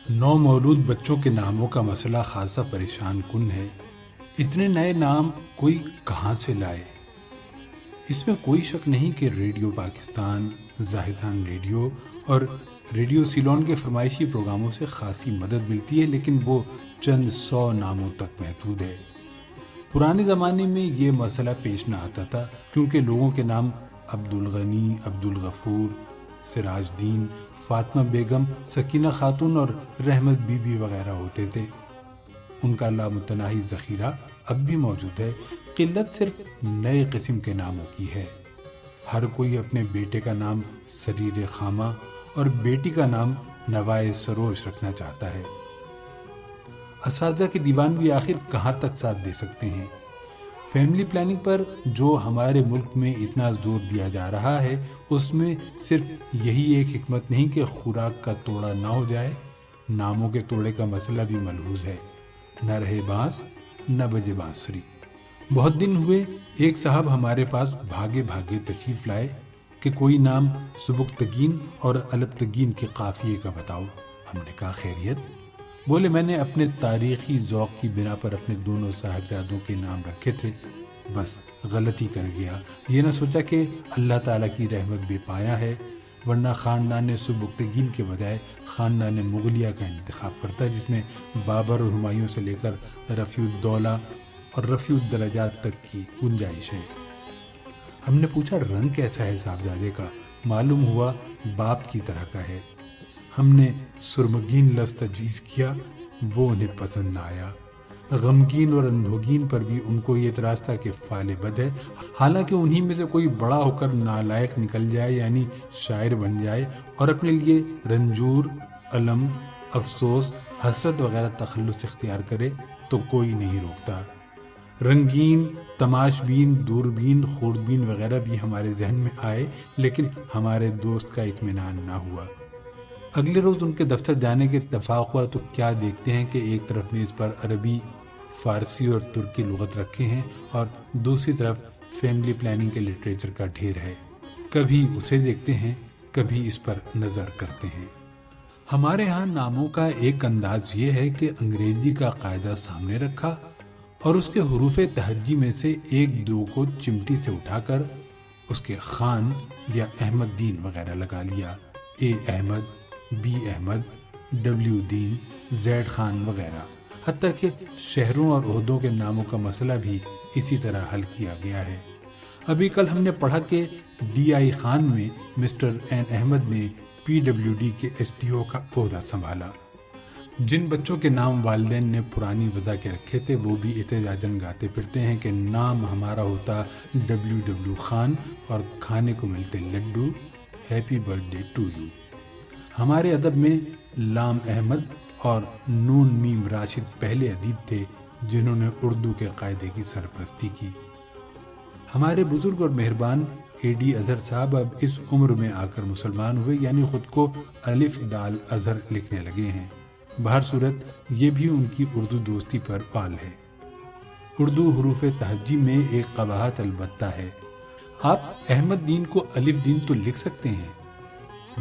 نو مولود بچوں کے ناموں کا مسئلہ خاصا پریشان کن ہے۔ اتنے نئے نام کوئی کہاں سے لائے؟ اس میں کوئی شک نہیں کہ ریڈیو پاکستان، زاہدان ریڈیو اور ریڈیو سیلون کے فرمائشی پروگراموں سے خاصی مدد ملتی ہے، لیکن وہ چند 100 ناموں تک محدود ہے۔ پرانے زمانے میں یہ مسئلہ پیش نہ آتا تھا، کیونکہ لوگوں کے نام عبدالغنی، عبدالغفور، سراج دین، فاطمہ بیگم، سکینہ خاتون اور رحمت بی بی وغیرہ ہوتے تھے۔ ان کا لامتناہی ذخیرہ اب بھی موجود ہے، قلت صرف نئے قسم کے ناموں کی ہے۔ ہر کوئی اپنے بیٹے کا نام سریر خامہ اور بیٹی کا نام نوائے سروش رکھنا چاہتا ہے۔ اساتذہ کے دیوان بھی آخر کہاں تک ساتھ دے سکتے ہیں؟ فیملی پلاننگ پر جو ہمارے ملک میں اتنا زور دیا جا رہا ہے، اس میں صرف یہی ایک حکمت نہیں کہ خوراک کا توڑا نہ ہو جائے، ناموں کے توڑے کا مسئلہ بھی ملحوظ ہے۔ نہ رہے بانس نہ بجے بانسری۔ بہت دن ہوئے ایک صاحب ہمارے پاس بھاگے بھاگے تشریف لائے کہ کوئی نام سبکتگین اور الپتگین کے قافیے کا بتاؤ۔ ہم نے کہا خیریت؟ بولے میں نے اپنے تاریخی ذوق کی بنا پر اپنے دونوں صاحبزادوں کے نام رکھے تھے، بس غلطی کر گیا۔ یہ نہ سوچا کہ اللہ تعالیٰ کی رحمت بے پایا ہے، ورنہ خاندان سبکتگین کے بجائے خاندان مغلیہ کا انتخاب کرتا، جس میں بابر اور ہمایوں سے لے کر رفیع الدولہ اور رفیع الدرجات تک کی گنجائش ہے۔ ہم نے پوچھا رنگ کیسا ہے صاحبزادے کا؟ معلوم ہوا باپ کی طرح کا ہے۔ ہم نے سرمگین لفظ تجویز کیا، وہ انہیں پسند نہ آیا۔ غمگین اور اندھوگین پر بھی ان کو یہ اعتراض تھا کہ فعل بد ہے، حالانکہ انہی میں سے کوئی بڑا ہو کر نالائق نکل جائے، یعنی شاعر بن جائے اور اپنے لیے رنجور، الم، افسوس، حسرت وغیرہ تخلص اختیار کرے تو کوئی نہیں روکتا۔ رنگین، تماش بین، دوربین، خوردبین وغیرہ بھی ہمارے ذہن میں آئے، لیکن ہمارے دوست کا اطمینان نہ ہوا۔ اگلے روز ان کے دفتر جانے کے اتفاق ہوا تو کیا دیکھتے ہیں کہ ایک طرف میز پر عربی، فارسی اور ترکی لغت رکھے ہیں اور دوسری طرف فیملی پلاننگ کے لٹریچر کا ڈھیر ہے۔ کبھی اسے دیکھتے ہیں، کبھی اس پر نظر کرتے ہیں۔ ہمارے ہاں ناموں کا ایک انداز یہ ہے کہ انگریزی کا قاعدہ سامنے رکھا اور اس کے حروف تہجی میں سے ایک دو کو چمٹی سے اٹھا کر اس کے خان یا احمد دین وغیرہ لگا لیا، A Ahmad, B Ahmad, W Din, Z Khan وغیرہ، حتیٰ کہ شہروں اور عہدوں کے ناموں کا مسئلہ بھی اسی طرح حل کیا گیا ہے۔ ابھی کل ہم نے پڑھا کہ ڈی آئی خان میں مسٹر این احمد نے پی ڈبلیو ڈی کے ایس ڈی او کا عہدہ سنبھالا۔ جن بچوں کے نام والدین نے پرانی وضع کے رکھے تھے وہ بھی احتجاجاً گاتے پھرتے ہیں کہ نام ہمارا ہوتا ڈبلیو ڈبلیو خان اور کھانے کو ملتے لڈو، happy birthday to you. ہمارے ادب میں لام احمد اور نون میم راشد پہلے ادیب تھے جنہوں نے اردو کے قاعدے کی سرپرستی کی۔ ہمارے بزرگ اور مہربان اے ڈی اظہر صاحب اب اس عمر میں آ کر مسلمان ہوئے، یعنی خود کو الف دال اظہر لکھنے لگے ہیں۔ بہر صورت یہ بھی ان کی اردو دوستی پر پال ہے۔ اردو حروف تہجی میں ایک قباحت البتہ ہے، آپ احمد دین کو الف دین تو لکھ سکتے ہیں،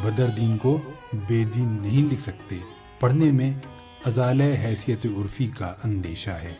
بدر دین کو بے دین نہیں لکھ سکتے۔ پڑھنے میں ازالہ حیثیت عرفی کا اندیشہ ہے۔